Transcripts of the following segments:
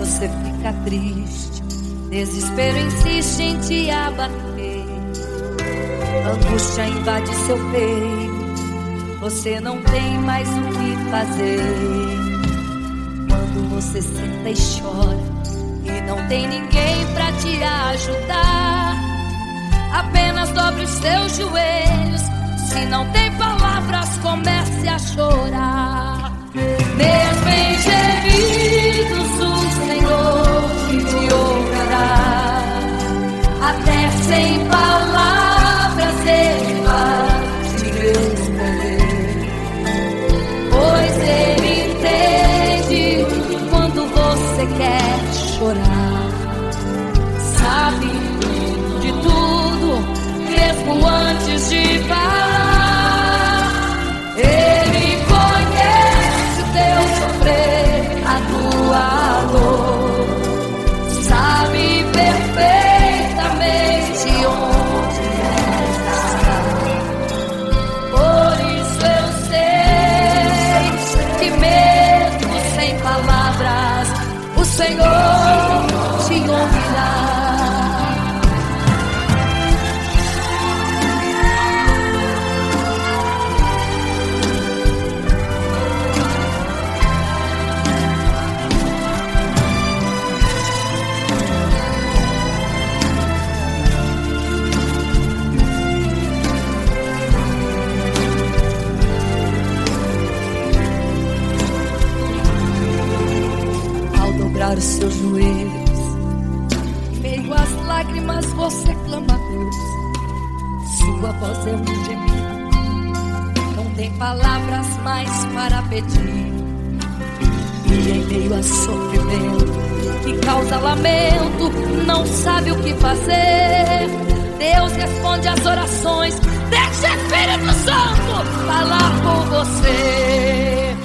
você fica triste, desespero insiste em te abater, angústia invade seu peito, você não tem mais o que fazer. Quando você senta e chora e não tem ninguém pra te ajudar, apenas dobre os seus joelhos. Se não tem palavras, comece a chorar. Mesmo em gemidos, o Senhor te ouvirá. Até sem palavras Ele vai te responder, pois Ele entende quando você quer chorar. Sabe de tudo, mesmo antes de falar. Ele conhece o teu sofrer, a tua dor. Sabe perfeitamente onde está. Por isso eu sei que mesmo sem palavras, o Senhor te ouvirá. Os seus joelhos, em meio às lágrimas você clama a Deus. Sua voz é um gemido, não tem palavras mais para pedir. E em meio a sofrimento que causa lamento, não sabe o que fazer. Deus responde às orações, deixa o Espírito Santo falar com você.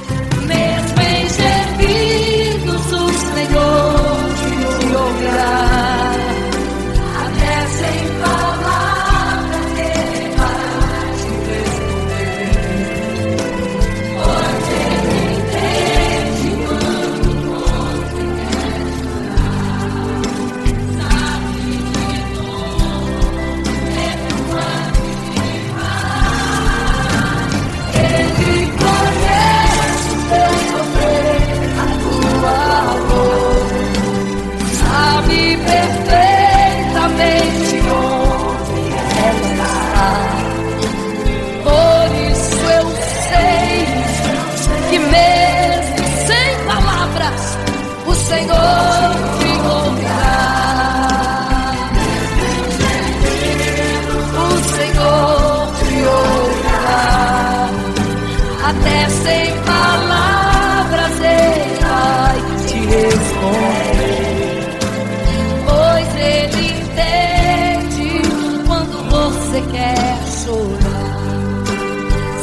Mesmo em gemidos, o Senhor te ouvirá. Até sem palavras Ele vai te responder, pois Ele entende quando você quer chorar. Sabe de tudo, mesmo antes de falar. Ele conhece o teu sofrer, a tua dor. Sabe perfeitamente onde ela está. Por isso eu sei que mesmo sem palavras, o Senhor te ouvirá. O Senhor te ouvirá. Até sem palavras Ele vai te responder, pois Ele entende quando você quer chorar.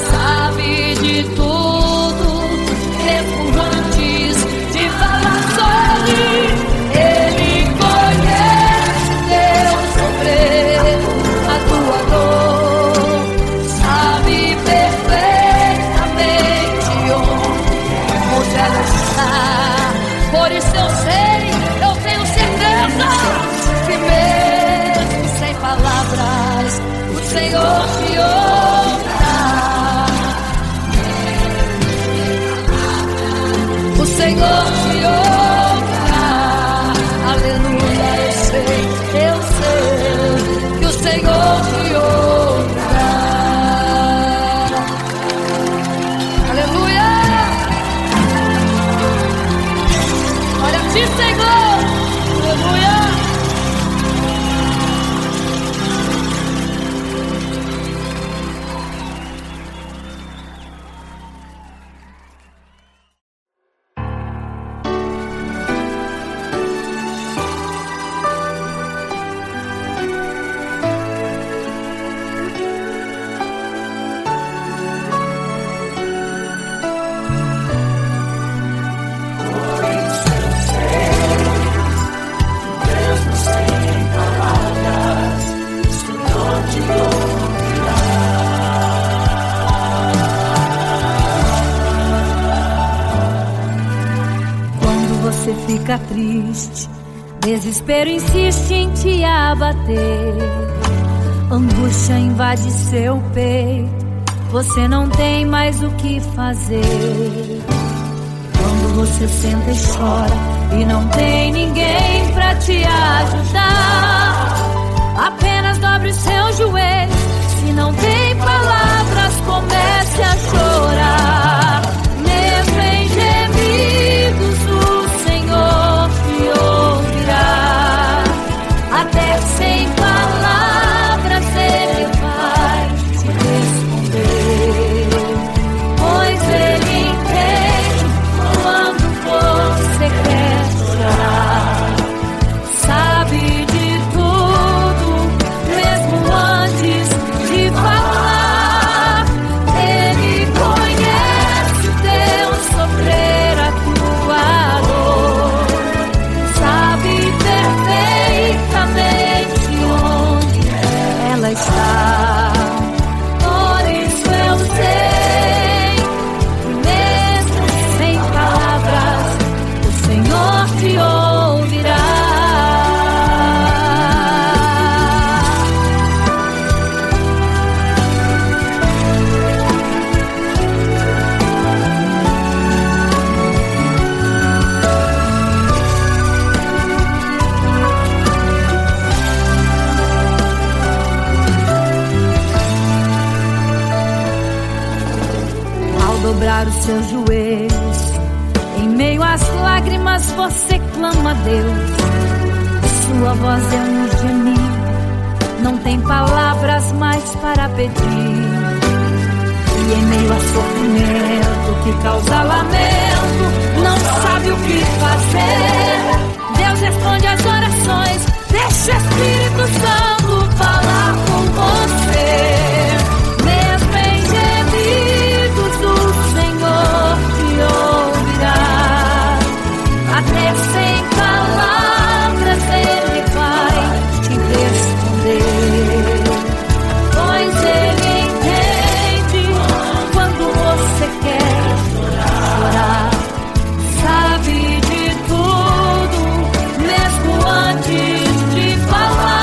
Sabe de tudo, mesmo antes de falar sobre. Ele conhece teu sofrer, a tua dor. Sabe perfeitamente onde ela está. Por isso eu sei, eu tenho certeza que mesmo sem palavras, o Senhor te ouvirá. O Senhor te ouvirá. Aleluia, eu sei que o Senhor te ouvirá. Aleluia. Olha a ti, Senhor. Aleluia. fica triste, desespero insiste em te abater, angústia invade seu peito, você não tem mais o que fazer. Quando você senta e chora e não tem ninguém pra te ajudar, apenas dobre os seus joelhos. Se não tem palavras, comece a chorar. Mesmo em gemidos, o Senhor te ouvirá. Até sem palavras Ele vai te responder, pois Ele entende quando você quer chorar. Sabe de tudo, mesmo antes de falar. Ele conhece o teu sofrer, a tua dor. Sabe perfeitamente onde ela está. Por isso eu sei que mesmo sem palavras, o Senhor te ouvirá. Ao dobrar os seus joelhos, em meio às lágrimas você clama a Deus. Sua voz é um gemido, não tem palavras mais para pedir. E em meio a sofrimento que causa lamento, não sabe o que fazer. Deus responde às orações, deixa o Espírito Santo falar com você. Mesmo em gemidos, o Senhor te ouvirá. Até sem palavras Ele vai te responder, pois Ele entende quando você quer chorar. Sabe de tudo, mesmo antes de falar.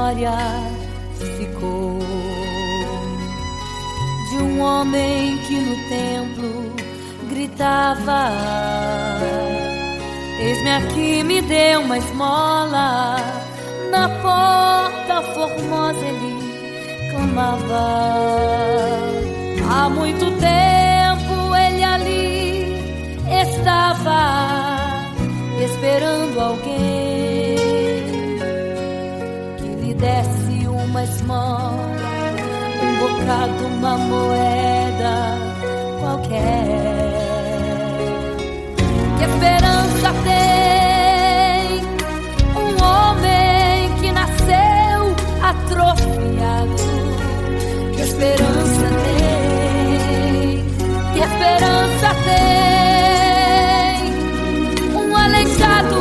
memória ficou de um homem que no templo gritava: eis-me aqui, me dê uma esmola. Na porta formosa ele clamava. Há muito tempo ele ali estava esperando alguém que lhe desse uma esmola, um bocado, uma moeda qualquer. Que esperança tem um homem que nasceu atrofiado? Que esperança tem? Que esperança tem um aleijado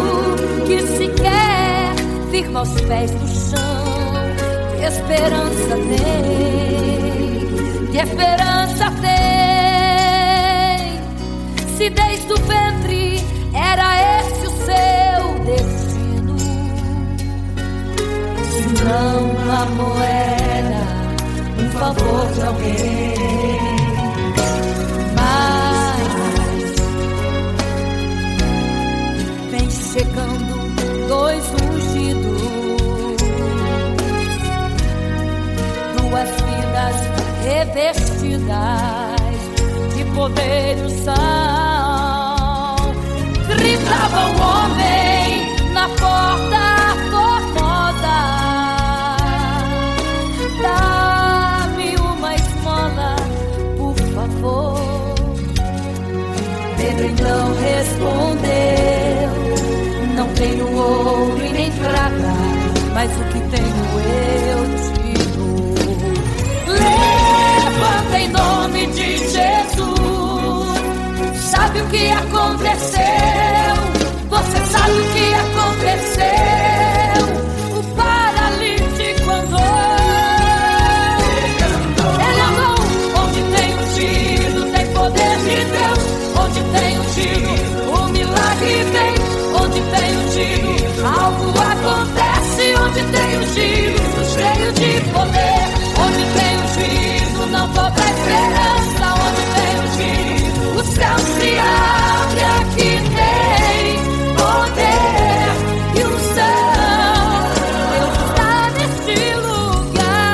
que sequer firma os pés no chão? Que esperança tem? Que esperança tem? Se desde o ventre era esse o seu destino, se não uma moeda, um favor de alguém. Mas vem chegando dois ungidos, duas vidas revestidas de poder e unção. Gritava o homem na porta formosa: dá-me uma esmola, por favor. Pedro então respondeu: não tenho ouro e nem prata, mas o que tenho eu te dou. Levanta em nome de Jesus. Sabe o que aconteceu? Você sabe o que aconteceu? O paralítico andou. Ele andou. Onde tem ungido, tem poder de Deus. Onde tem ungido, o milagre vem. Onde tem ungido, algo acontece. Onde tem ungido, cheio de poder. Onde tem ungido, não falta esperança. Onde tem ungido, o céu se abre. Aqui tem poder e unção. Deus está neste lugar.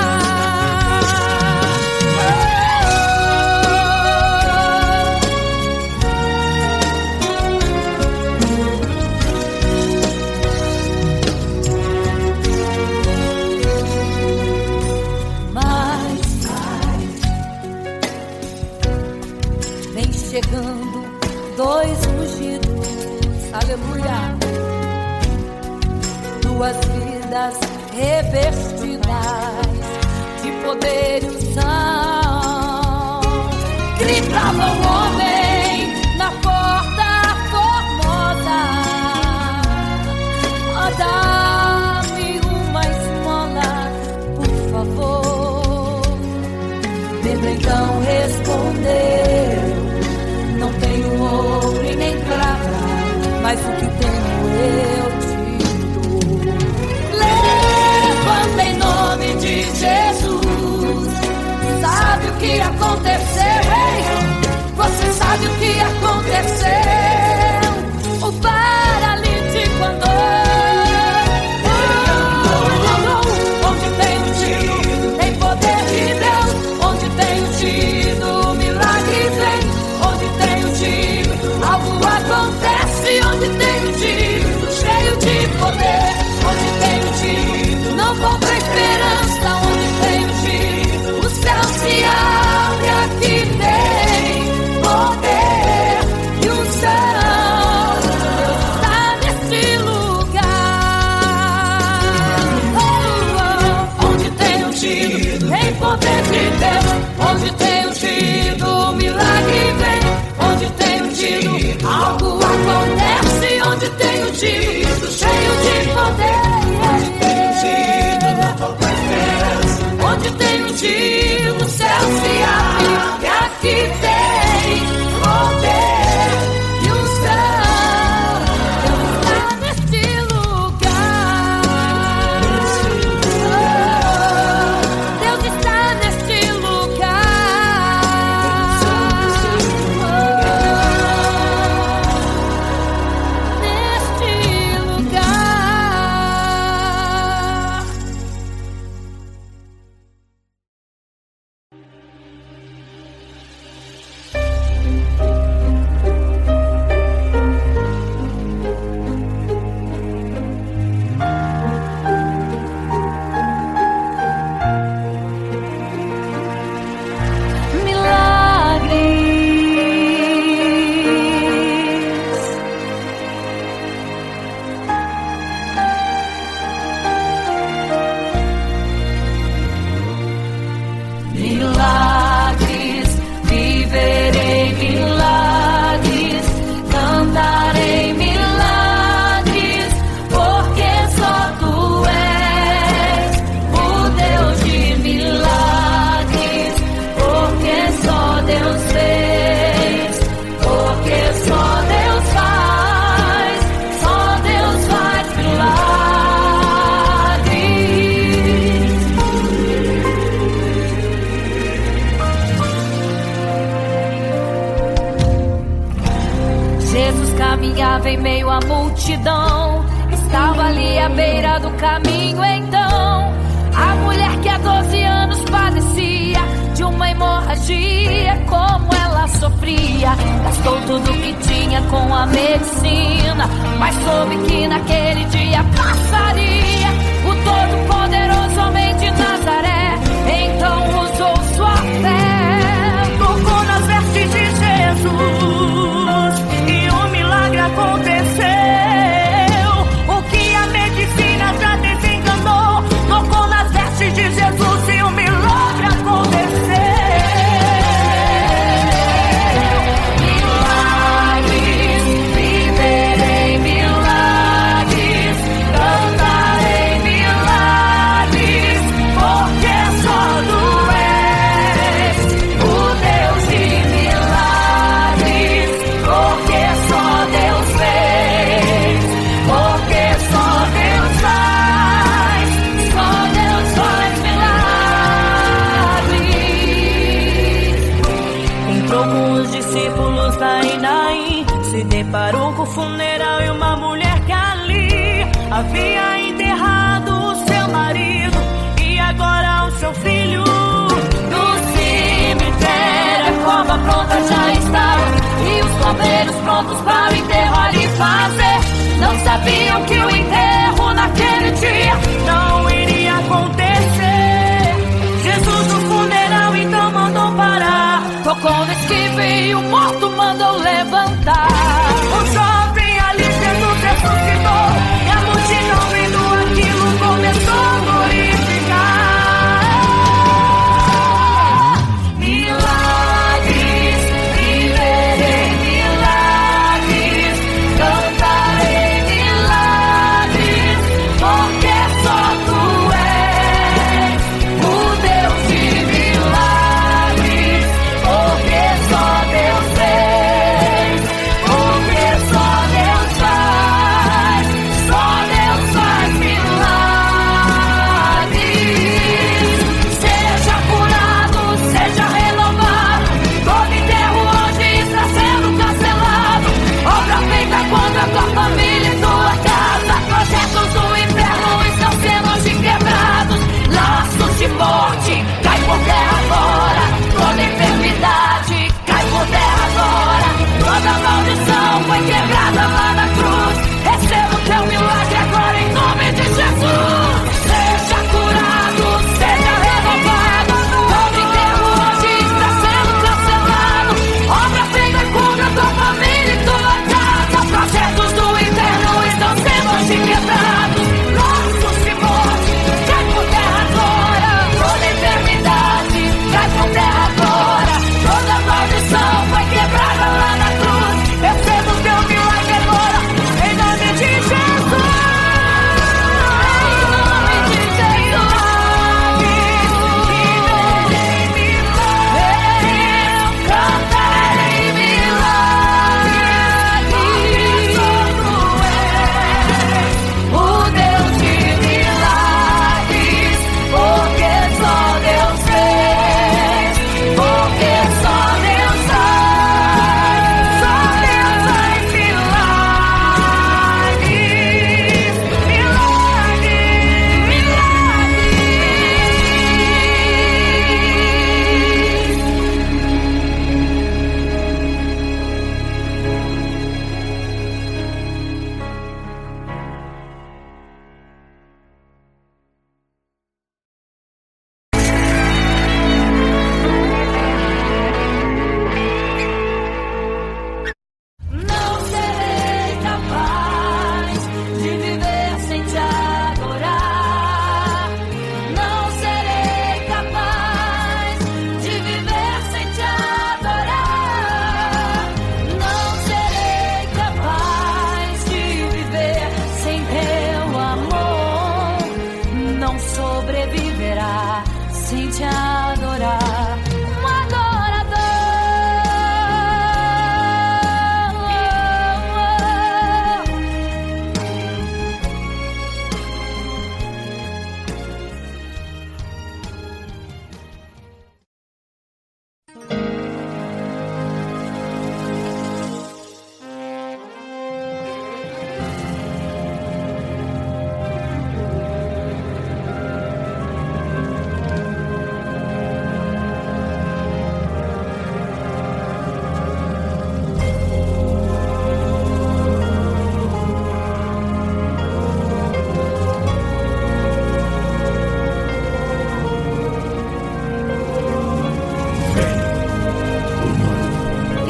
Vem chegando dois ungidos, aleluia, duas vidas revestidas de poder e unção. Gritava o homem na porta formosa: oh, dá-me uma esmola, por favor. Pedro então respondeu: não tenho ouro e nem prata, mas o que tenho eu te dou. Levanta em nome de Jesus. Sabe o que aconteceu? Ei, você sabe o que aconteceu? O paralítico andou. Onde tem ungido, tem poder de Deus. Onde tem ungido, o milagre vem. Onde tem ungido, algo acontece. Onde tem caminhava em meio à multidão. Estava ali à beira do caminho então a mulher que há 12 anos padecia de uma hemorragia. Como ela sofria, gastou tudo que tinha com a medicina, mas soube que naquele dia passaria. O todo-poderoso homem de Nazaré então usou sua fé, tocou nas vestes de Jesus e um milagre aconteceu. O que a medicina já desenganou, tocou nas vestes de Jesus e um milagre aconteceu. Milagres, viverei milagres, cantarei milagres, porque só tu és o Deus de milagres, porque só Deus fez, porque só Deus faz milagres. Entrou com os discípulos lá em Naim, se deparou com o funeral e uma mulher que ali havia enterrado o seu marido e agora o seu filho. No cemitério a cova pronta já estava e os bombeiros prontos para o enterro ali fazer. Não sabiam que o enterro naquele dia não iria acontecer. Jesus no funeral então mandou parar, tocou no esquife e o morto mandou levantar. O jovem ali Jesus ressuscitou e a multidão vendo aquilo começou a glorificar. Milagres, viverei milagres, cantarei milagres, porque só tu és o Deus de milagres, porque só Deus fez, porque só Deus faz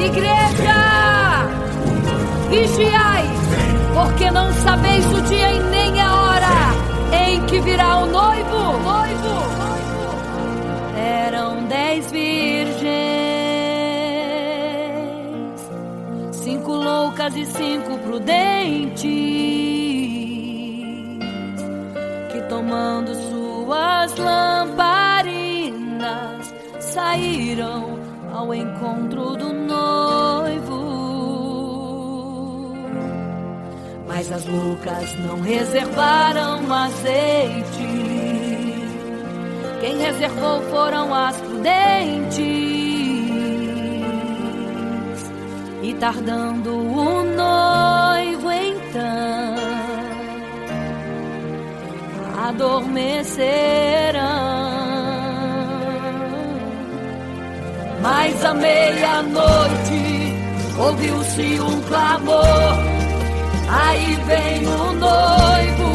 Igreja, vigiai, porque não sabeis o dia e nem a hora em que virá o noivo. Eram 10 virgens, 5 loucas e 5 prudentes, que tomando suas lamparinas saíram ao encontro do noivo. Mas as loucas não reservaram azeite. Quem reservou foram as prudentes. E tardando o noivo então, adormecerão. Mas à meia-noite ouviu-se um clamor. Aí vem o noivo,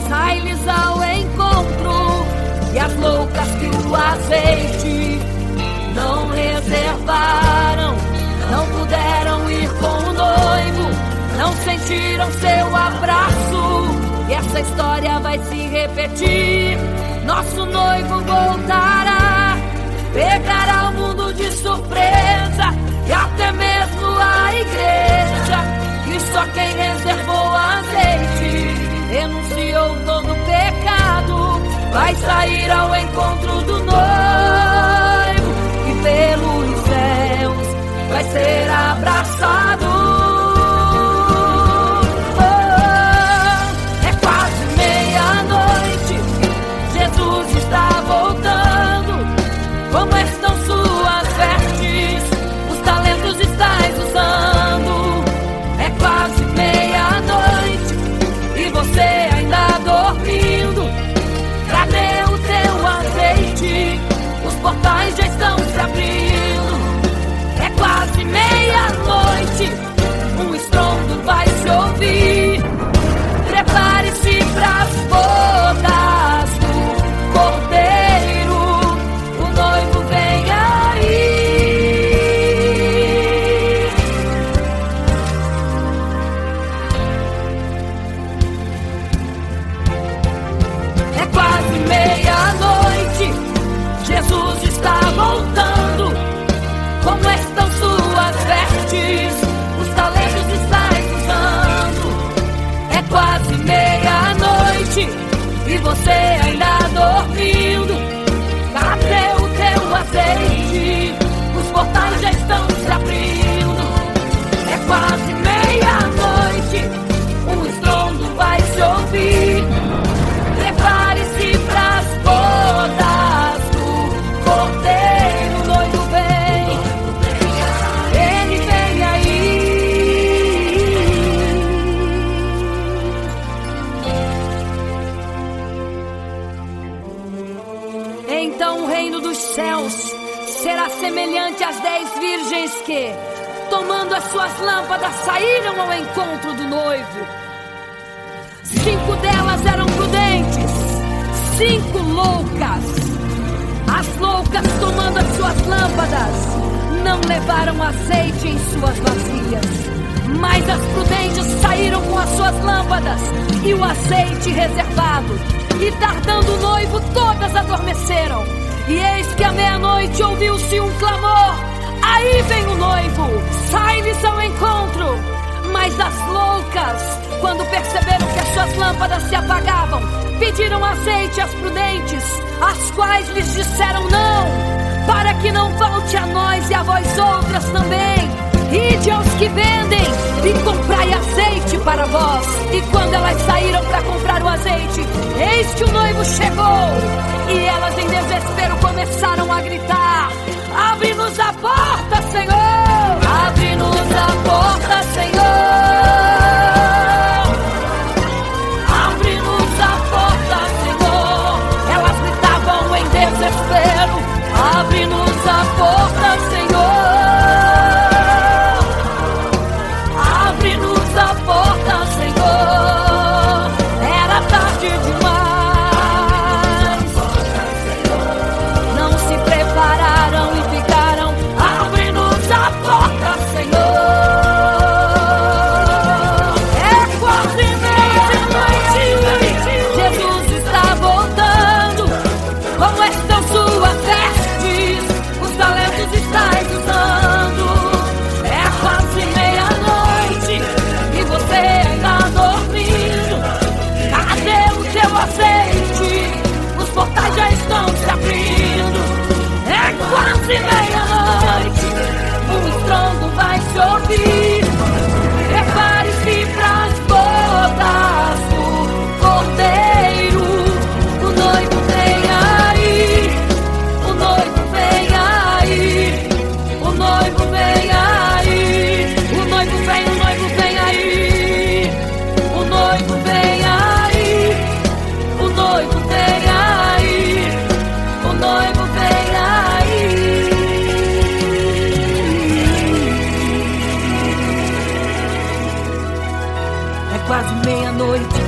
sai-lhes ao encontro. E as loucas que o azeite não reservaram, não puderam ir com o noivo, não sentiram seu abraço. E essa história vai se repetir. Nosso noivo voltará, pegará o mundo de surpresa, e até mesmo a igreja. E só quem reservou azeite, renunciou todo pecado, vai sair ao encontro do noivo, e pelos céus vai ser abraçado. É quase meia-noite, Jesus está voltando. Como estão suas vestes? Os talentos estáis usando. É quase meia-noite e você ainda dormindo. Cadê o teu azeite? Os portais já estão se abrindo. É quase meia-noite, um estrondo vai se ouvir. Prepare-se pras bodas do Cordeiro, o noivo vem aí. É quase meia-noite, Jesus está voltando. Como estão suas vestes? Os talentos estáis usando. É quase meia-noite e você ainda dormindo. Cadê o teu azeite? Os portais já estão se abrindo. É quase meia-noite, um estrondo vai se ouvir. Prepare-se pras bodas do Cordeiro, o noivo vem, ele vem aí. Então o reino dos céus será semelhante às 10 virgens que, tomando as suas lâmpadas, saíram ao encontro do noivo. 5 delas eram prudentes, 5 loucas. As loucas, tomando as suas lâmpadas, não levaram azeite em suas vasilhas. Mas as prudentes saíram com as suas lâmpadas e o azeite reservado. E tardando o noivo, todas adormeceram. E eis que à meia-noite ouviu-se um clamor. Aí vem o noivo, sai-lhes ao encontro. Mas as loucas, quando perceberam que as suas lâmpadas se apagavam, pediram azeite às prudentes, as quais lhes disseram não, para que não falte a nós e a vós outras também. Ide aos que vendem e comprai azeite para vós. E quando elas saíram para comprar o azeite, eis que o noivo chegou. E elas em desespero começaram a gritar: abre-nos a porta, Senhor! Abre-nos a porta, Senhor! Abre-nos a porta, Senhor! Elas gritavam em desespero: abre-nos a porta, Senhor! Abre-nos a porta, Senhor! Era tarde demais. Não se prepararam e ficaram: abre-nos a de meia-noite.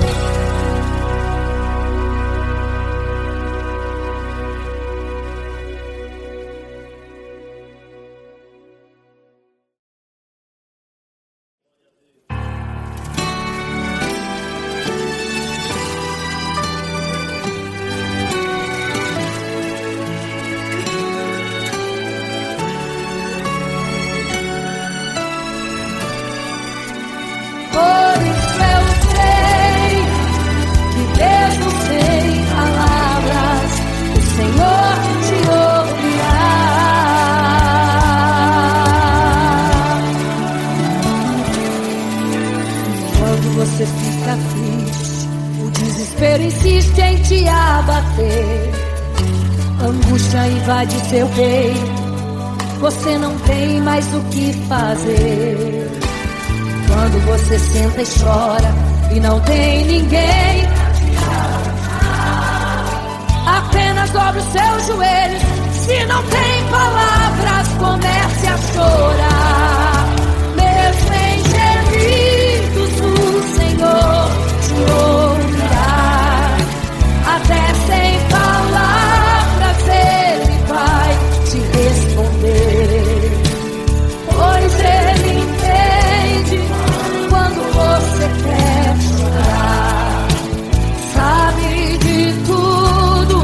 Você fica triste, o desespero insiste em te abater. Angústia invade seu peito, você não tem mais o que fazer. Quando você senta e chora e não tem ninguém, apenas dobre os seus joelhos. Se não tem palavras, comece a chorar. Mesmo em gemidos, o Senhor te ouvirá. Até sem palavras Ele vai te responder, pois Ele entende quando você quer chorar. Sabe de tudo,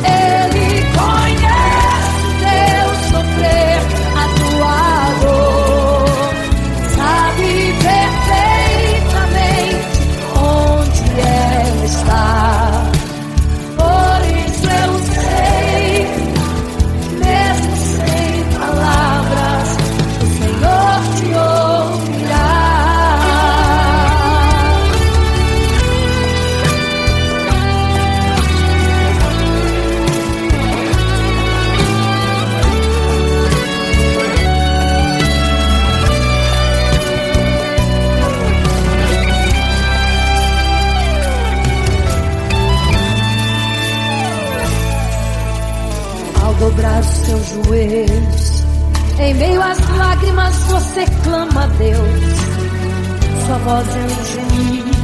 Ele conhece o teu sofrer, a tua dor. Sabe perfeitamente onde ela está. Por isso eu sei, mesmo sem palavras, o Senhor te ouvirá. Ao dobrar os seus joelhos, em meio às lágrimas você clama a Deus. Sua voz é um gemido,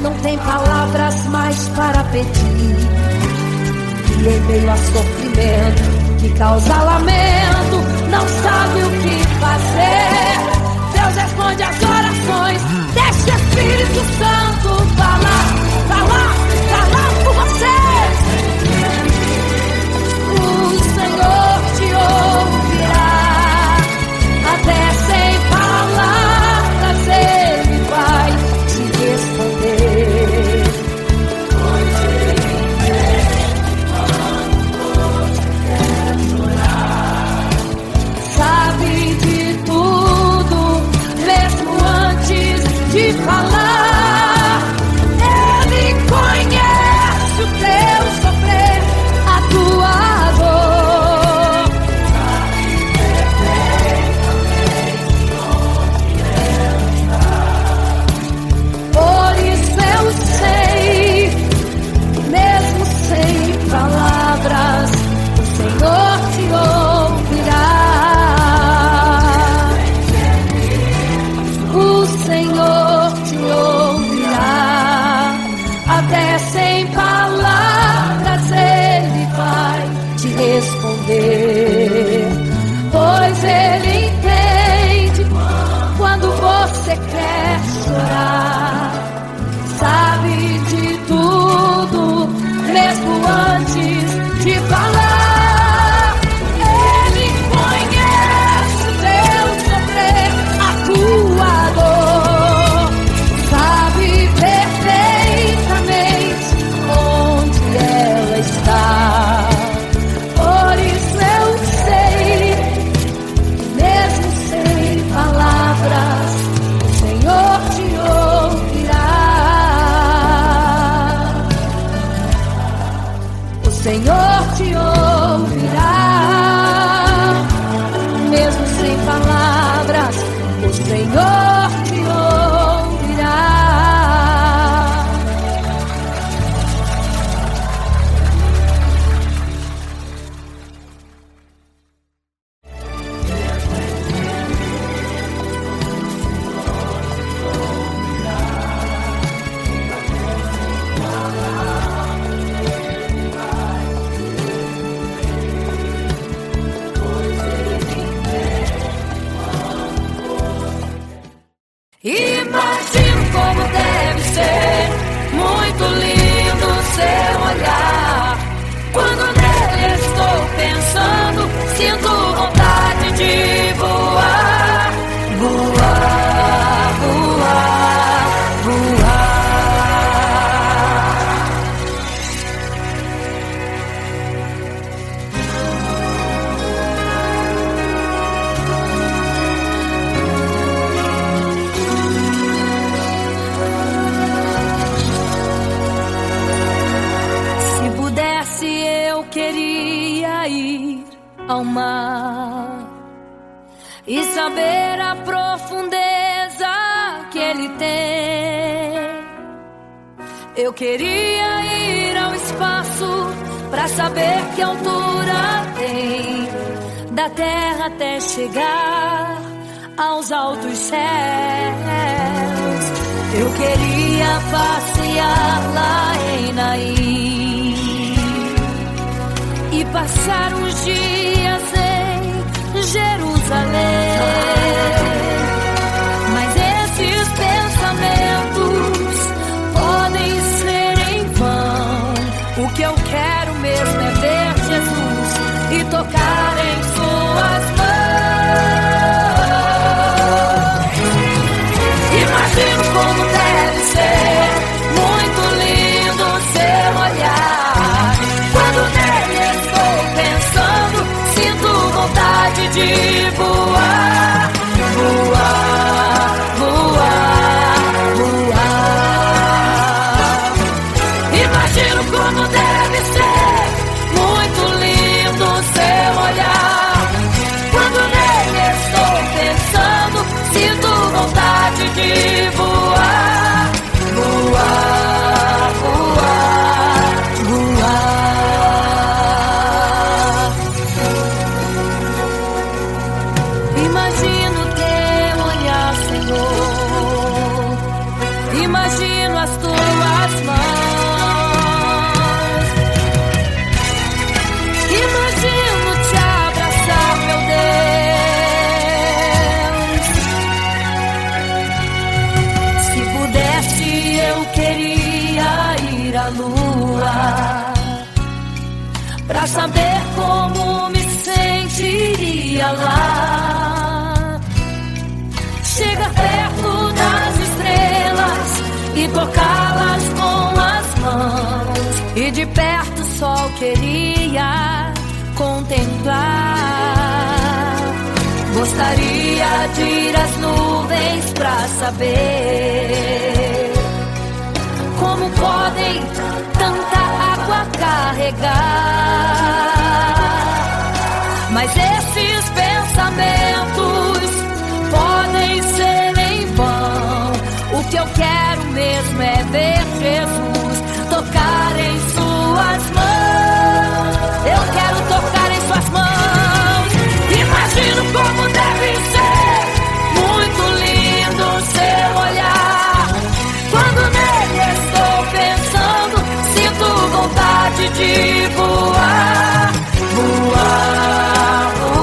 não tem palavras mais para pedir. E em meio a sofrimento que causa lamento, não sabe o que fazer. Deus responde às orações, deixa o Espírito Santo falar por você. O Senhor te ouvirá, até sem palavras Ele vai te responder. Pois Ele entende quando quer chorar. Sabe de tudo, mesmo antes de falar. Ele conhece o teu sofrer, a tua dor. Por isso eu sei, mesmo sem palavras, o Senhor te ouvirá. O Senhor te ouvirá, até sem palavras Ele vai te responder, pois Ele entende quando você quer chorar. Sabe de tudo, mesmo antes de falar. Ele conhece o teu sofrer, a tua dor. Sabe perfeitamente onde ela está. Por isso eu sei, mesmo sem palavras, o Senhor te ouve. ao mar e saber a profundeza que ele tem. Eu queria ir ao espaço pra saber que altura tem, da terra até chegar aos altos céus. Eu queria passear lá em Naim e passar uns dias em Jerusalém. Mas esses pensamentos podem ser em vão. O que eu quero mesmo é ver Jesus e tocar em suas mãos. Imagino como deve ser muito lindo seu olhar. Quando nele estou pensando, sinto vontade de voar, voar, voar, voar. Imagino como deve ser muito lindo seu olhar. Quando nele estou pensando, sinto vontade de voar, voar, voar, voar. Imagino teu olhar, Senhor. Imagino as tuas mãos. Imagino te abraçar, meu Deus. Se pudesse, eu queria ir à lua pra saber como me sentiria lá. Chegar perto das estrelas e tocá-las com as mãos, e de perto só queria contemplar. Gostaria de ir às nuvens pra saber como podem tanta água carregar. Mas esses pensamentos podem ser em vão. O que eu quero mesmo é ver Jesus tocar em suas mãos. Eu quero tocar em suas mãos. Imagino como deve ser muito lindo seu olhar. Quando nele estou pensando, sinto vontade de voar, voar, voar.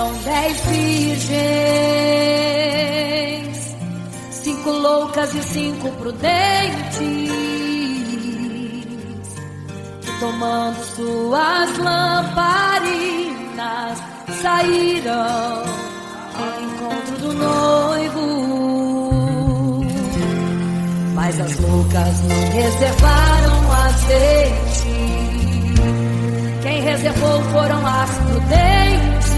Eram 10 virgens, 5 loucas e 5 prudentes, que tomando suas lamparinas saíram ao encontro do noivo. Mas as loucas não reservaram azeite, quem reservou foram as prudentes.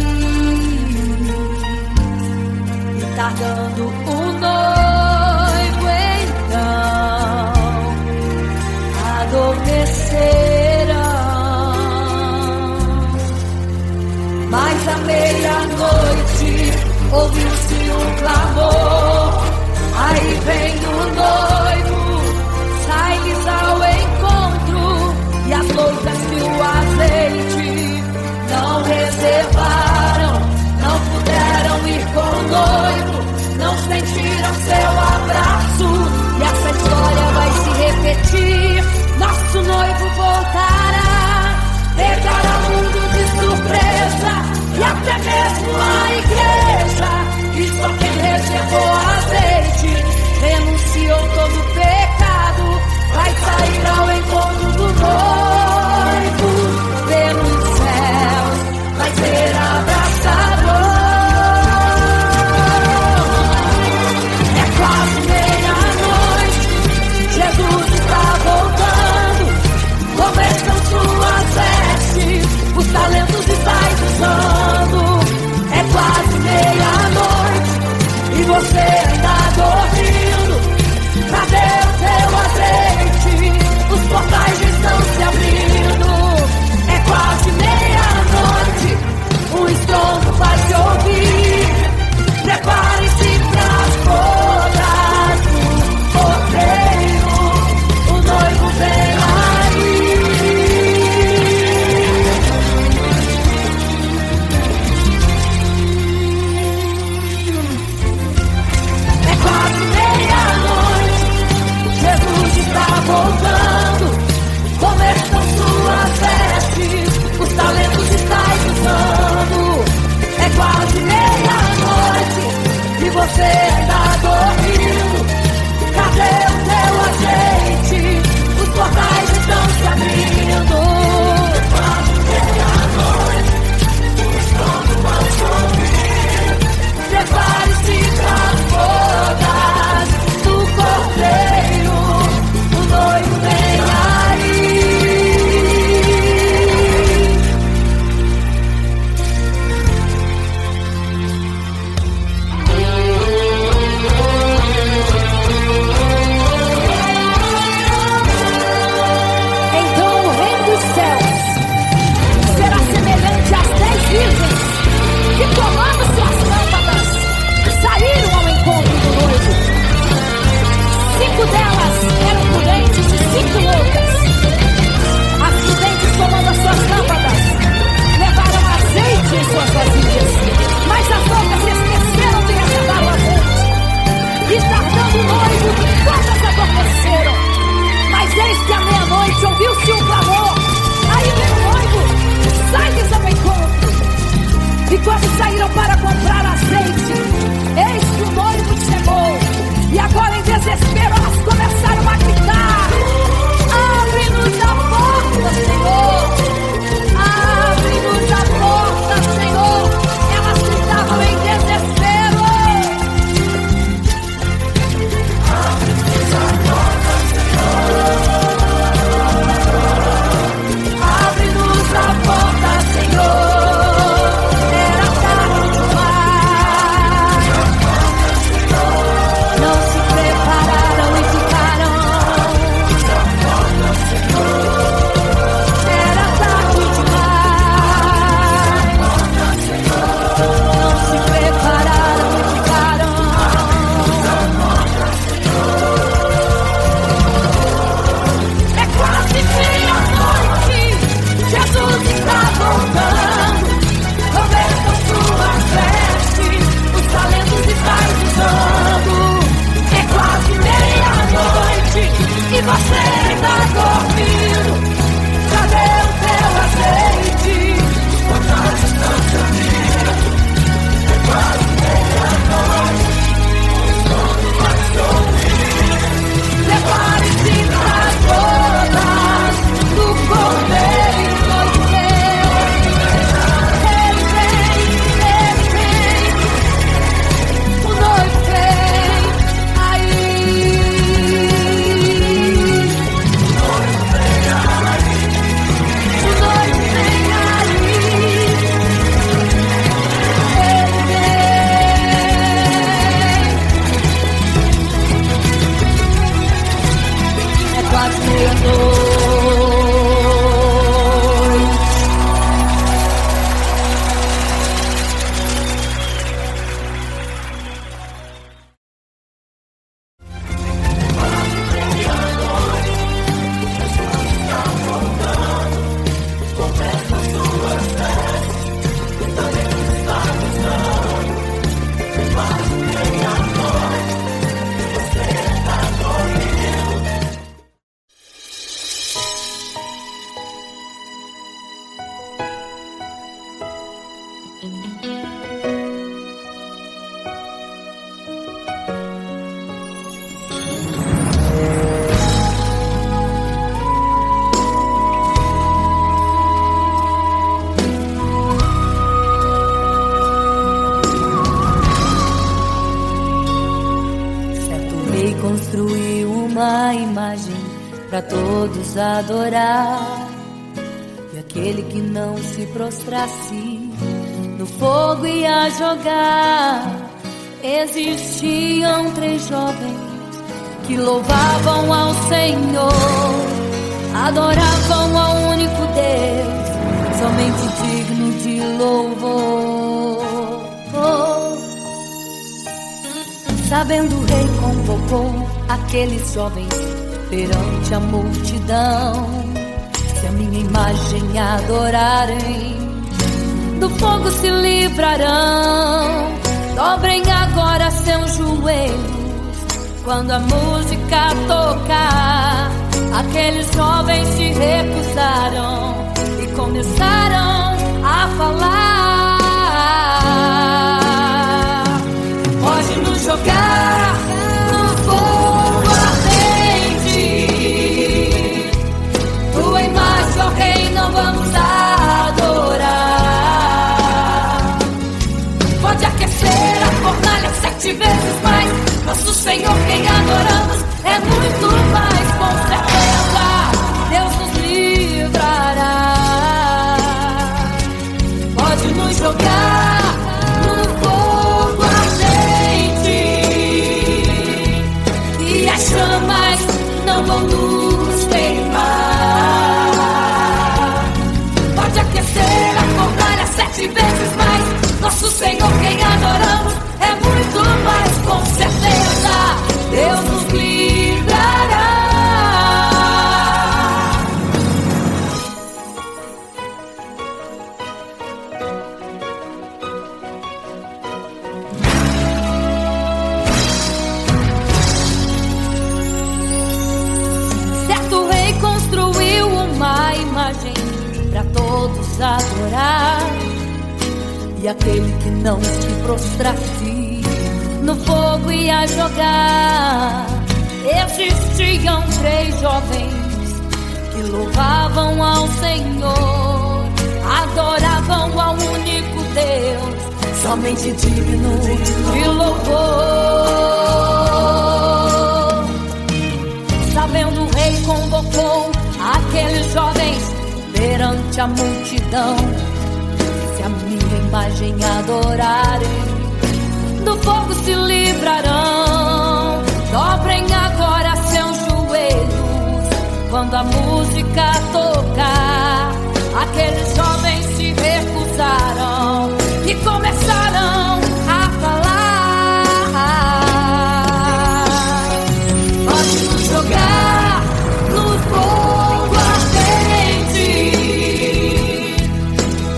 E tardando o noivo então adormeceram. Mas à meia-noite ouviu-se um clamor: aí vem o noivo, sai-lhes ao encontro. E as loucas que o azeite não reservaram, não puderam ir com o noivo, não sentiram seu abraço. E essa história vai se repetir. Nosso noivo voltará, pegará o mundo de surpresa, e até mesmo a igreja. E só quem reservou azeite, renunciou todo o pecado, vai sair ao encontro do noivo. Pelos céus vai ser abraçador. É quase meia-noite, Jesus está voltando. Como estão suas vestes, os talentos estáis usando. É quase meia-noite e você ainda dormindo. Cadê o teu azeite? Os portais estão se abrindo. É quase meia-noite, o estrondo vai se ouvir. Prepare-se pras bodas do cordeiro, o noivo vem aí. É quase meia-noite, Jesus está voltando. Como estão suas vestes, os talentos estáis usando. É quase meia-noite e você ainda dormindo. Cadê o teu azeite? Os portais estão se abrindo. É quase meia-noite, o estrondo vai se ouvir. Prepare-se pras bodas do cordeiro, o noivo vem aí. Então o reino dos céus será semelhante às 10 virgens que, tomando suas lâmpadas, saíram ao encontro do noivo. 5 delas eram prudentes e 5 loucas. As prudentes, tomando as suas lâmpadas, levaram azeite em suas vasilhas, mas as loucas esqueceram de reservar o azeite. E tardando o noivo, todas adormeceram. Mas eis que à meia-noite ouviu-se um clamor: aí vem o noivo, sai-lhes ao encontro. E quando saíram para comprar azeite, eis que o noivo chegou. E agora, em desespero, elas começaram a gritar: abre-nos a porta, Senhor! Abre-nos a porta, Senhor! Elas gritavam em desespero. Abre-nos a porta, Senhor! Abre-nos a porta, Senhor! Era tarde demais. uma imagem para todos adorar. E aquele que não se prostrasse no fogo ia jogar. Existiam 3 jovens que louvavam ao Senhor, adoravam ao único Deus, somente digno de louvor. Sabendo o rei convocou aqueles jovens perante a multidão. Se a minha imagem adorarem, do fogo se livrarão. Dobrem agora seus joelhos quando a música tocar. Aqueles jovens se recusaram e começaram a falar. Pode nos jogar no fogo ardente, tua imagem, ó Rei, não vamos adorar. Pode aquecer a fornalha 7 vezes mais. Nosso Senhor, quem adoramos, é muito mais. Com certeza Deus nos livrará. Pode nos jogar no fogo ardente e as chamas não vão nos queimar. Pode aquecer a fornalha 7 vezes mais. Nosso Senhor, quem adoramos, é muito mais. Com certeza Deus nos livrará. Certo rei construiu uma imagem para todos adorar. E aquele que não se prostrasse no fogo ia jogar. Existiam 3 jovens que louvavam ao Senhor, adoravam ao único Deus, somente digno de louvor. Sabendo o rei convocou aqueles jovens perante a multidão. Se a minha imagem adorarem, do fogo se livrarão. Dobrem agora seus joelhos quando a música tocar. Aqueles jovens se recusaram e começaram a falar. Pode nos jogar no fogo ardente,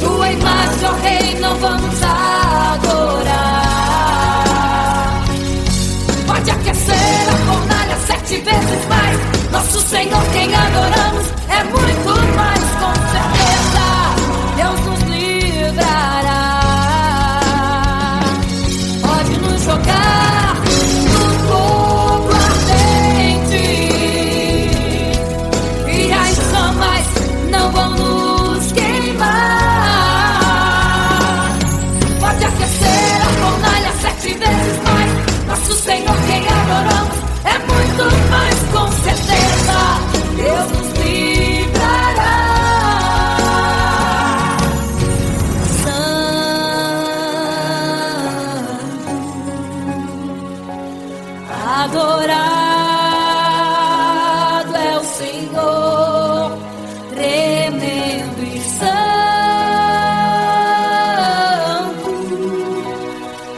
tua imagem, ó Rei, não vamos adorar. Pode aquecer a fornalha 7 vezes mais. Nosso Senhor, quem adoramos, é muito mais. Com certeza Deus nos livrará. Pode nos jogar no fogo ardente e as chamas não vão nos queimar. Pode aquecer a fornalha 7 vezes mais. Nosso Senhor, quem adoramos, é muito mais. Com certeza Deus nos livrará. Adorado é o Senhor, tremendo e santo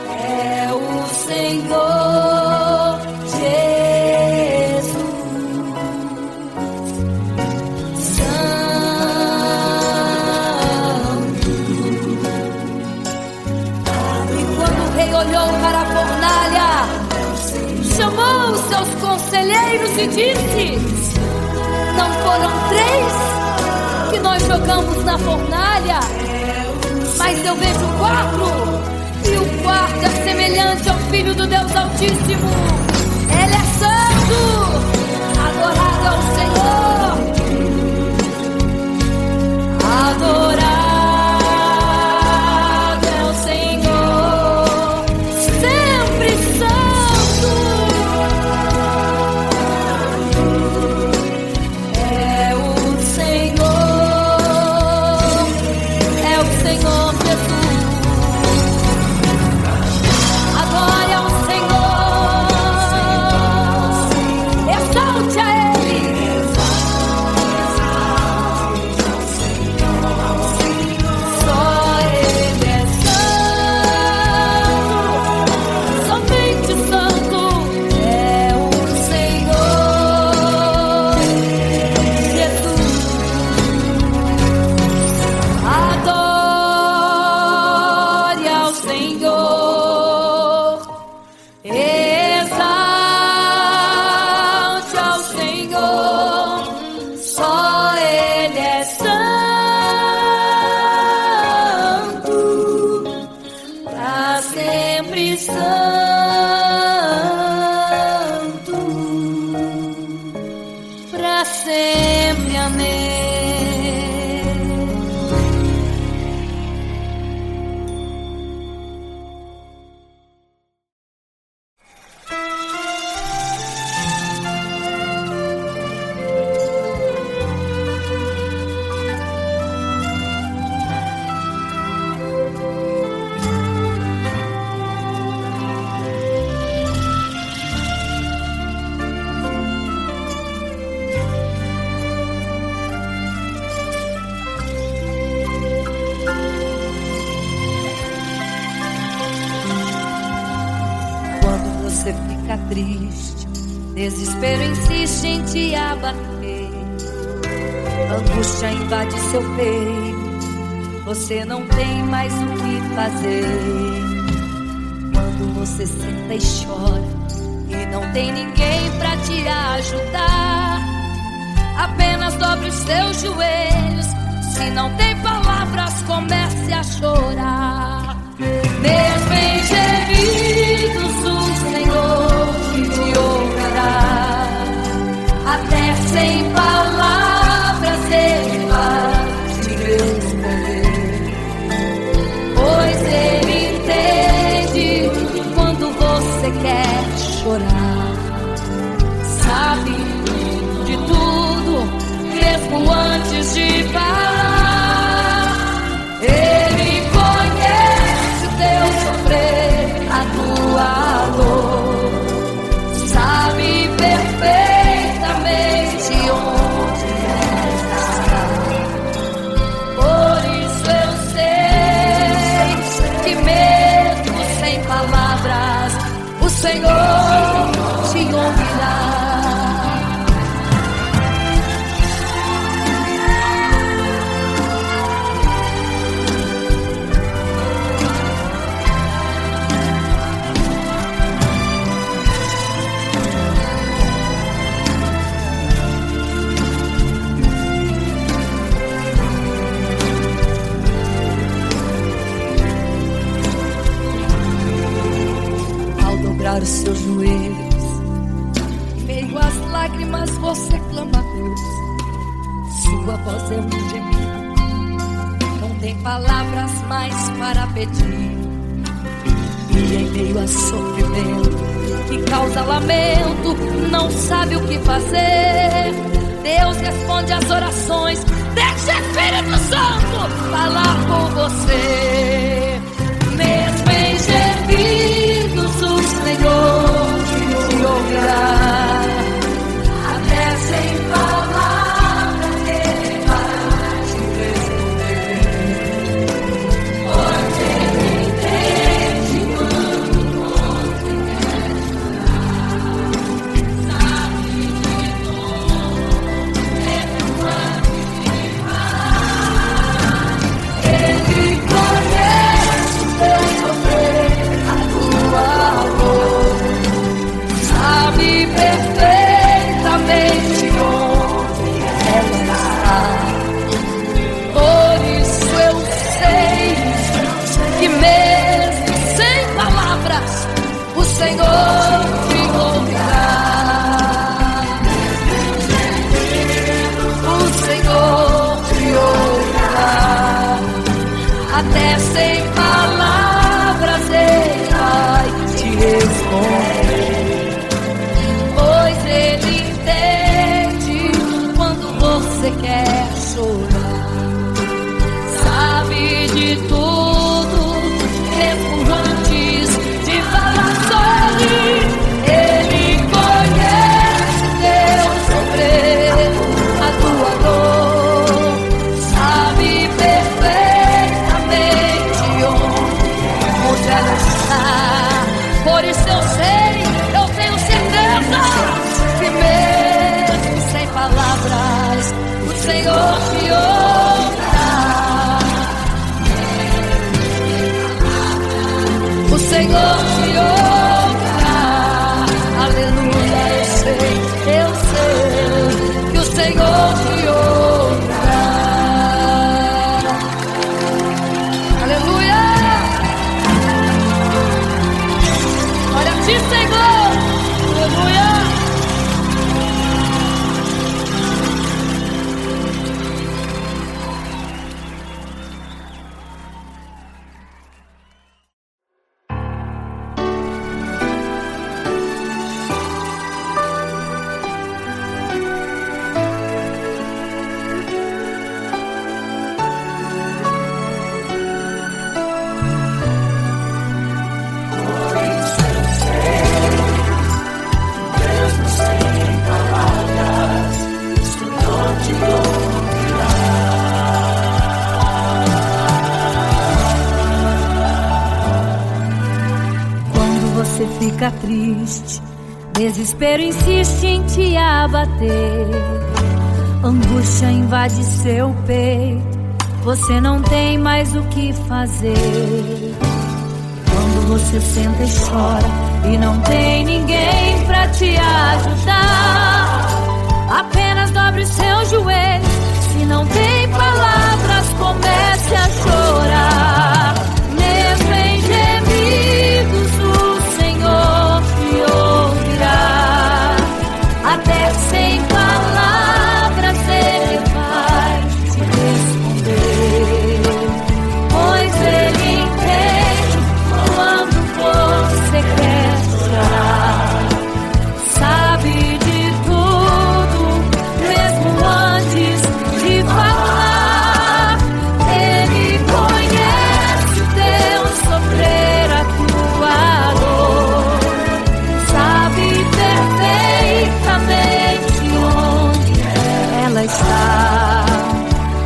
é o Senhor Jesus. Santo. E quando o rei olhou para a fornalha, chamou os seus conselheiros e disse: não foram 3 que nós jogamos na fornalha, mas eu vejo 4, e o quarto é semelhante ao Filho do Deus Altíssimo. Ele é santo, adorado ao Senhor, adorado é o Senhor, sempre santo. Santo, pra sempre, amém. Você fica triste, desespero insiste em te abater, angústia invade seu peito, você não tem mais o que fazer. Quando você senta e chora e não tem ninguém pra te ajudar, apenas dobre os seus joelhos. Se não tem palavras, comece a chorar. Mesmo em gemidos, o Senhor te ouvirá. Até sem palavras Ele vai te responder, pois Ele entende quando você quer chorar. Sabe de tudo, mesmo antes de falar. Ele conhece teu sofrer, a tua dor, sabe perfeitamente onde está. Por isso eu sei que mesmo sem palavras o Senhor te ouvirá. Os seus joelhos, em meio às lágrimas você clama a Deus. Sua voz é um gemido, não tem palavras mais para pedir. E em meio a sofrimento que causa lamento, não sabe o que fazer. Deus responde às orações, deixa o Espírito Santo falar com você. Mesmo em gemidos o Senhor te ouvirá. Até sem palavras Ele vai te responder, pois Ele entende quando você quer chorar. Sabe de tudo, mesmo antes de falar. Ele conhece teu sofrer, a tua dor, sabe perfeitamente onde ela está. Por isso eu sei que mesmo sem palavras o Senhor te ouvirá. O Senhor te ouvirá. Até sem palavras Ele vai te responder, pois Ele entende quando você quer chorar. Sabe de tudo, mesmo antes de falar sobre. Ele conhece teu sofrer, a tua dor, sabe perfeitamente onde ela está. Por isso eu sei, eu tenho certeza que mesmo sem palavras o Senhor te ouvirá. O Senhor te ouvirá. Aleluia, eu sei que o Senhor te ouvirá. Aleluia. fica triste, desespero insiste em te abater, angústia invade seu peito, você não tem mais o que fazer. Quando você senta e chora e não tem ninguém pra te ajudar, apenas dobre os seus joelhos. Se não tem palavras, comece a chorar. Mesmo em gemidos, o Senhor te ouvirá. Até sem palavras Ele vai te responder, pois Ele entende quando você quer chorar. Sabe de tudo, mesmo antes de falar. Ele conhece o teu sofrer, a tua dor. Sabe perfeitamente onde ela está.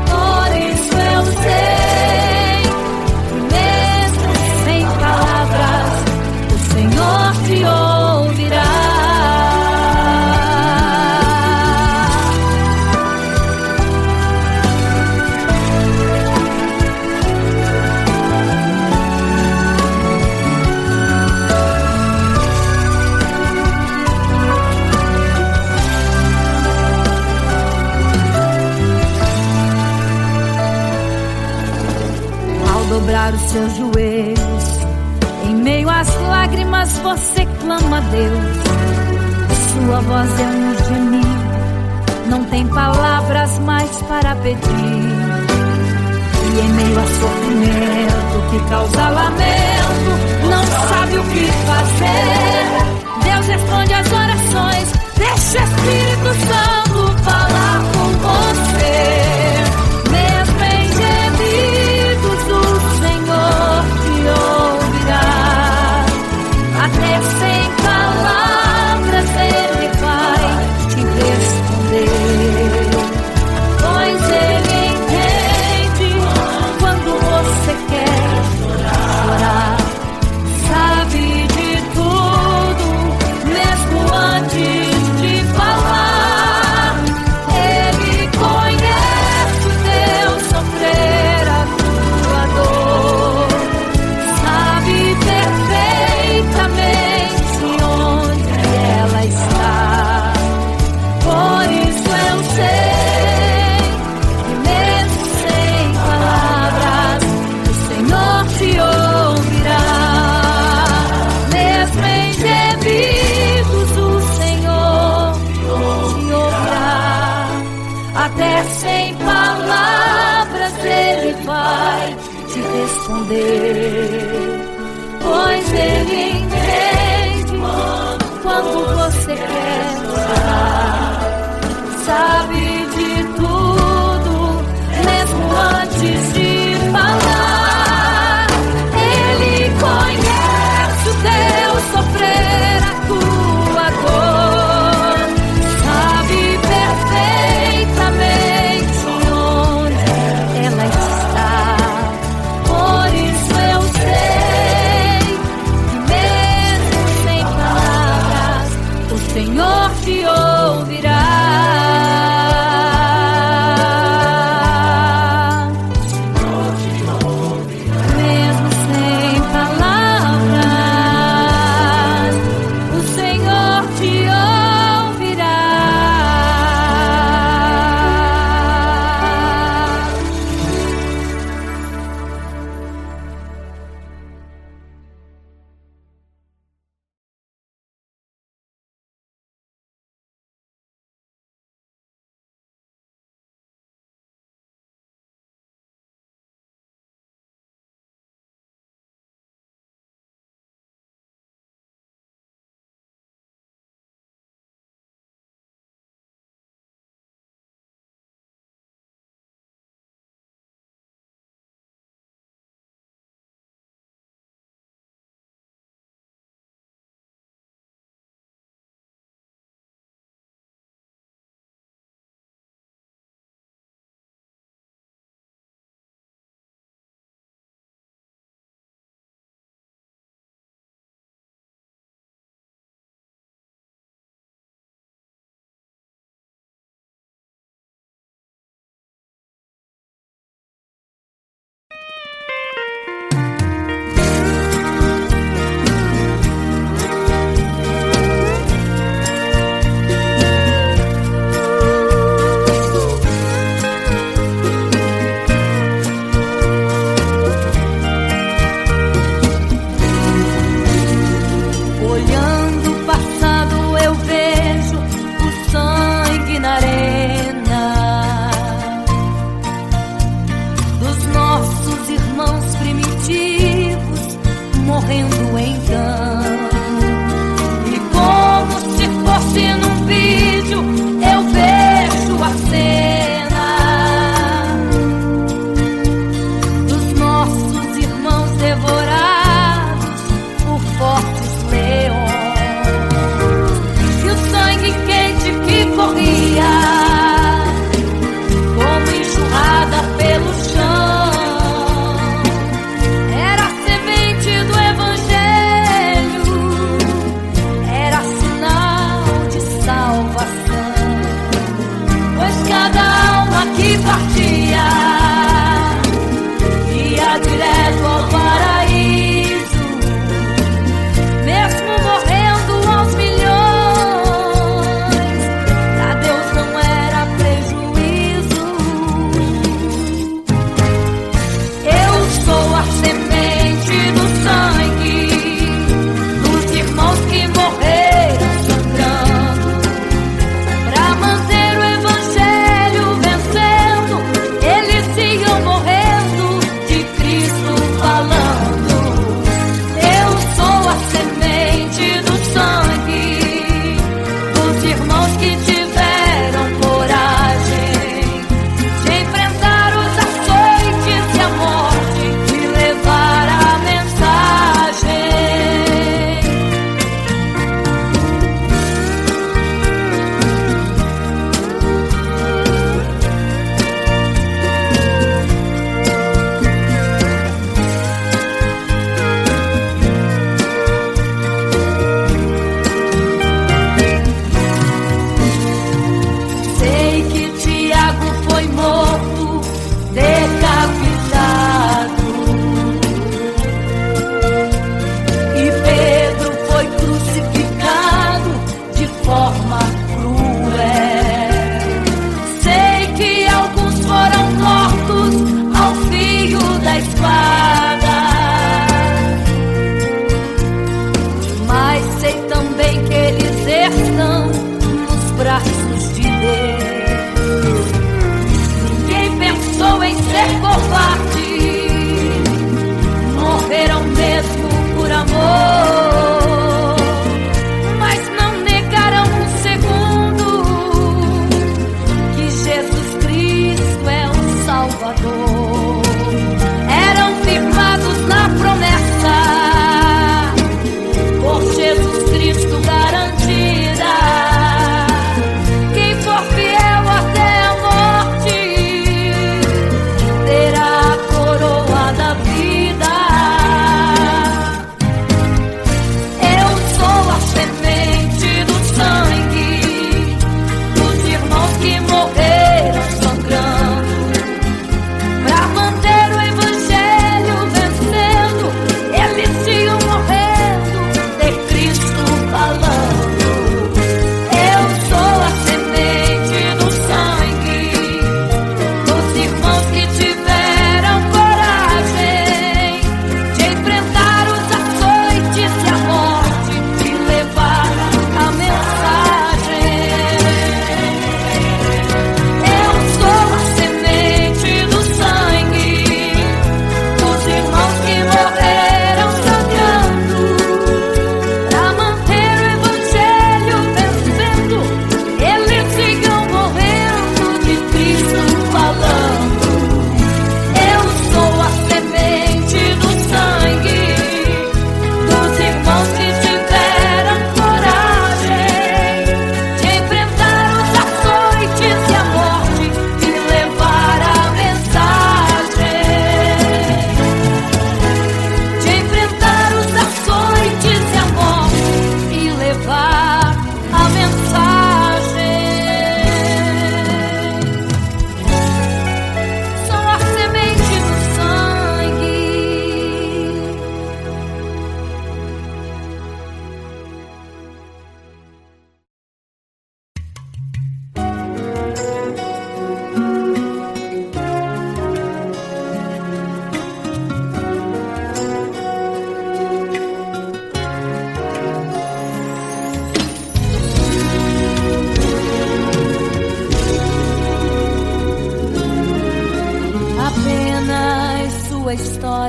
Por isso eu sei que mesmo sem palavras, o Senhor te ouvirá. Ao dobrar os seus joelhos, em meio às lágrimas você clama a Deus. Sua voz é um gemido, não tem palavras mais para pedir. E em meio a sofrimento que causa lamento, não sabe o que fazer. Deus responde às orações, deixa o Espírito Santo falar com você. Mesmo em gemidos, o Senhor te ouvirá. Até sem palavras Ele vai te responder, pois Ele entende quando você quer chorar. Sabe de tudo, mesmo antes de falar. Ele conhece o teu sofrer, a tua dor. Sabe perfeitamente onde ela está. Por isso eu sei que mesmo sem palavras, o Senhor te ouvirá. Mesmo em gemidos, o Senhor te ouvirá. Até sem palavras Ele vai te responder, pois Ele entende quando você quer chorar. Sabe de tudo, mesmo antes de falar. Ele conhece o teu sofrer, a tua dor. Sabe perfeitamente onde ela está. Por isso eu sei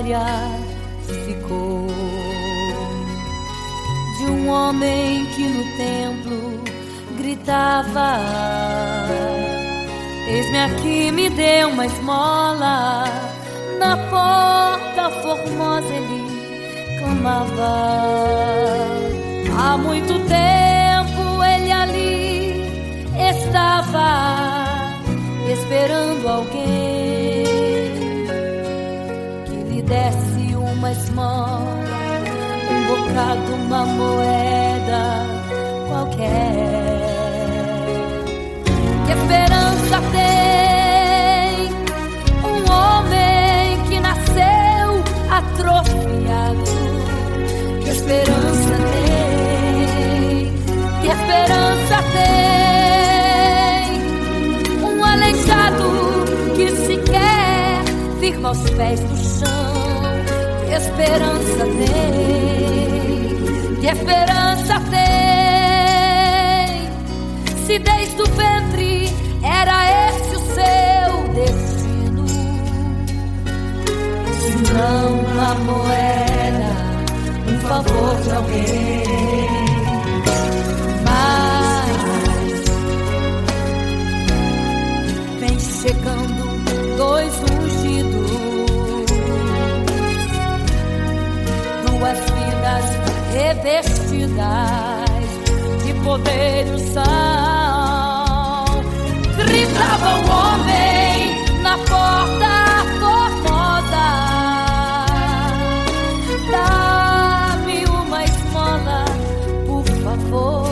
memória ficou de um homem que no templo gritava: eis-me aqui, me dê uma esmola. Na porta formosa ele clamava. Há muito tempo ele ali estava esperando alguém que lhe desse uma esmola, um bocado, uma moeda qualquer. Que esperança tem um homem que nasceu atrofiado? Que esperança tem? Que esperança tem um aleijado que sequer firma os pés no chão? Que esperança tem? Que esperança tem? Se desde o ventre era esse o seu destino, se não uma moeda, um favor de alguém. Mas vem chegando dois ungidos, duas vidas revestidas de poder e unção. Gritava o homem na porta formosa: dá-me uma esmola, por favor.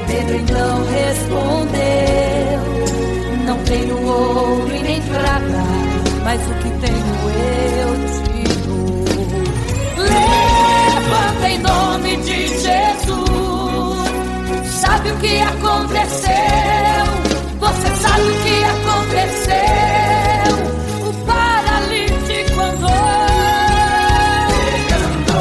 Pedro então respondeu: não tenho ouro e nem prata, mas o que tenho eu te dou. Levanta em nome de Jesus. Sabe o que aconteceu? Você sabe o que aconteceu? O paralítico andou.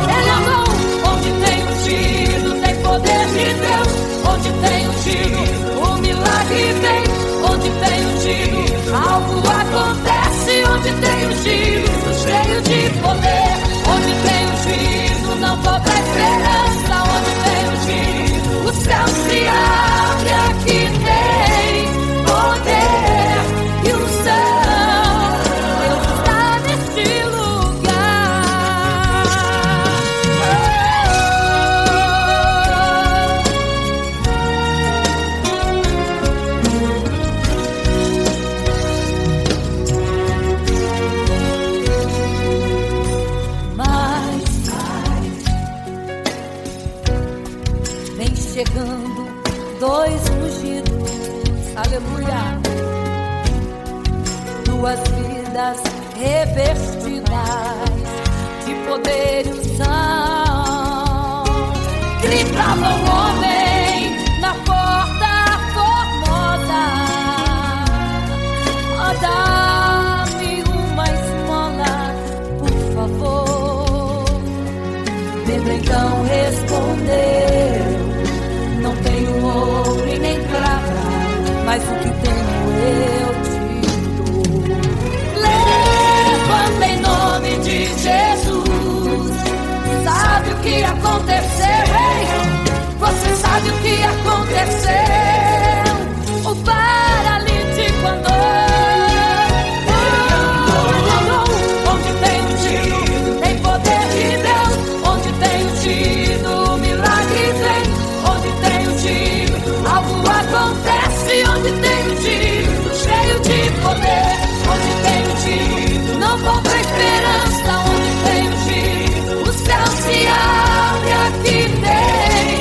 Ele andou. Onde tem ungido, tem poder de Deus. Onde tem ungido, o milagre vem. Onde tem ungido, algo acontece. Onde tem ungido, cheio de poder. Onde tem ungido, não falta esperança. Onde tem ungido, o céu se abre. Aqui tem poder e unção. Deus está neste lugar. Mas vem chegando dois ungidos, aleluia, duas vidas revestidas de poder e unção. Gritava o homem na porta formosa: oh, dá-me uma esmola, por favor. Pedro então respondeu: não tenho ouro e nem prata, mas o que tenho eu te dou. Levanta em nome de Jesus. Sabe o que aconteceu? Ei, você sabe o que aconteceu? O paralítico andou. Onde tem ungido, tem poder de Deus. Onde tem ungido, o milagre vem. Onde tem ungido, algo acontece. Onde tem ungido, cheio de poder. Onde tem ungido, não falta esperança. Onde tem ungido, o céu se abre. Aqui tem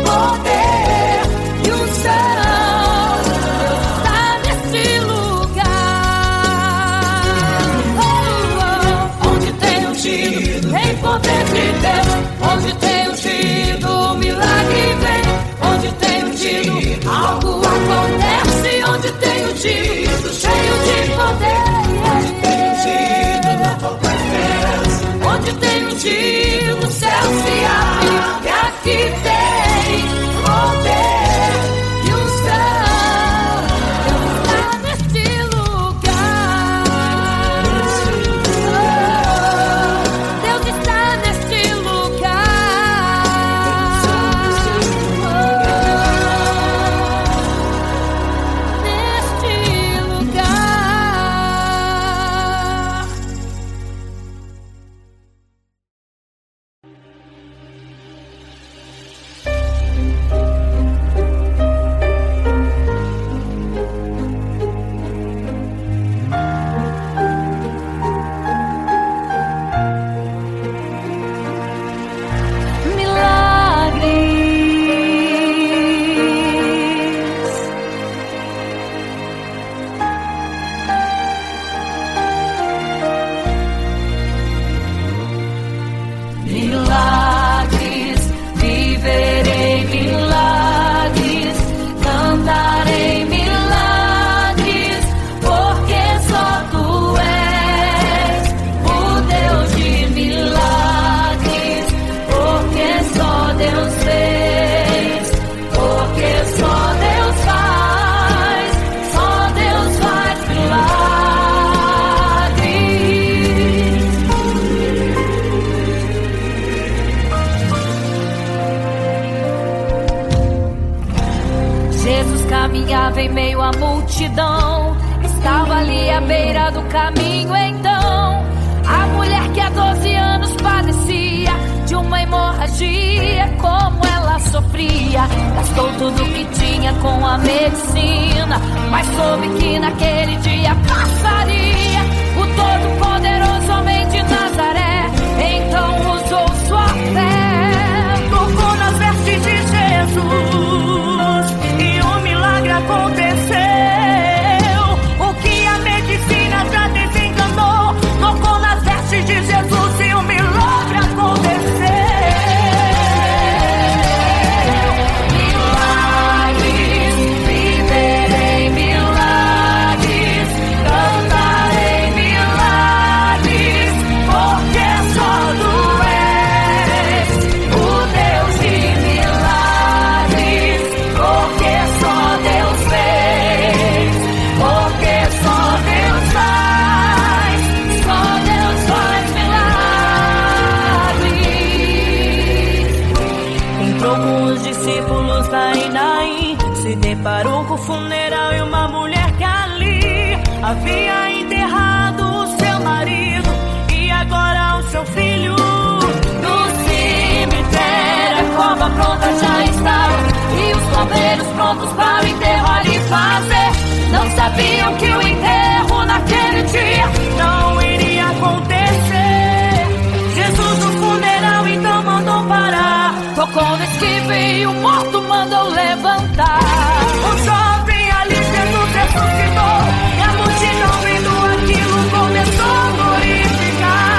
poder e unção. Deus está neste lugar. Onde tem ungido, tem poder de Deus. Onde tem ungido, o milagre vem. Onde tem ungido, algo acontece. Onde tem ungido, cheio de poder. Onde tem ungido, não falta esperança. Onde tem ungido, o céu se abre. E aqui tem poder e unção. Deus está neste lugar. estava em meio à multidão, estava ali à beira do caminho. Então a mulher que há 12 anos padecia de uma hemorragia, como ela sofria, gastou tudo que tinha com a medicina, mas soube que naquele dia passaria o todo-poderoso homem de Nazaré. Então usou sua fé, tocou nas vestes de Jesus e um milagre aconteceu. O que a medicina já desenganou, tocou nas vestes de Jesus e um milagre aconteceu. Milagres, viverei milagres, cantarei milagres, porque só tu és o Deus de milagres, porque só Deus fez, porque só Deus faz milagres. Entrou com os discípulos lá em Naim, se deparou com o funeral e uma mulher que ali havia enterrado o seu marido e agora o seu filho. No cemitério a cova pronta já estava e os bombeiros prontos para o enterro ali fazer. Não sabiam que o enterro naquele dia não iria acontecer. Jesus no funeral então mandou parar, tocou no esquife e o morto mandou levantar. o jovem ali Jesus ressuscitou e a multidão vendo aquilo começou a glorificar.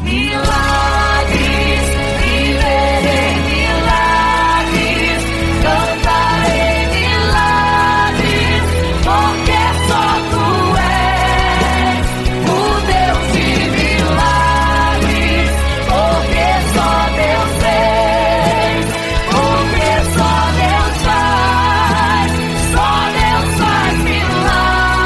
Milagres, viverei milagres, cantarei milagres, porque só tu és o Deus de milagres, porque só Deus fez, porque só Deus faz milagres.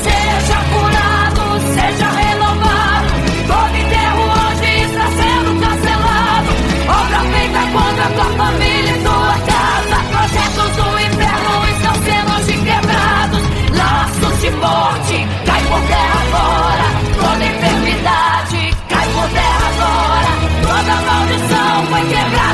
Seja curado, seja renovado, todo enterro hoje está sendo cancelado. Obra feita contra a tua família e tua casa, projetos do inferno estão sendo hoje quebrados. Laços de morte, cai por terra agora, toda enfermidade cai por terra agora, toda maldição foi quebrada.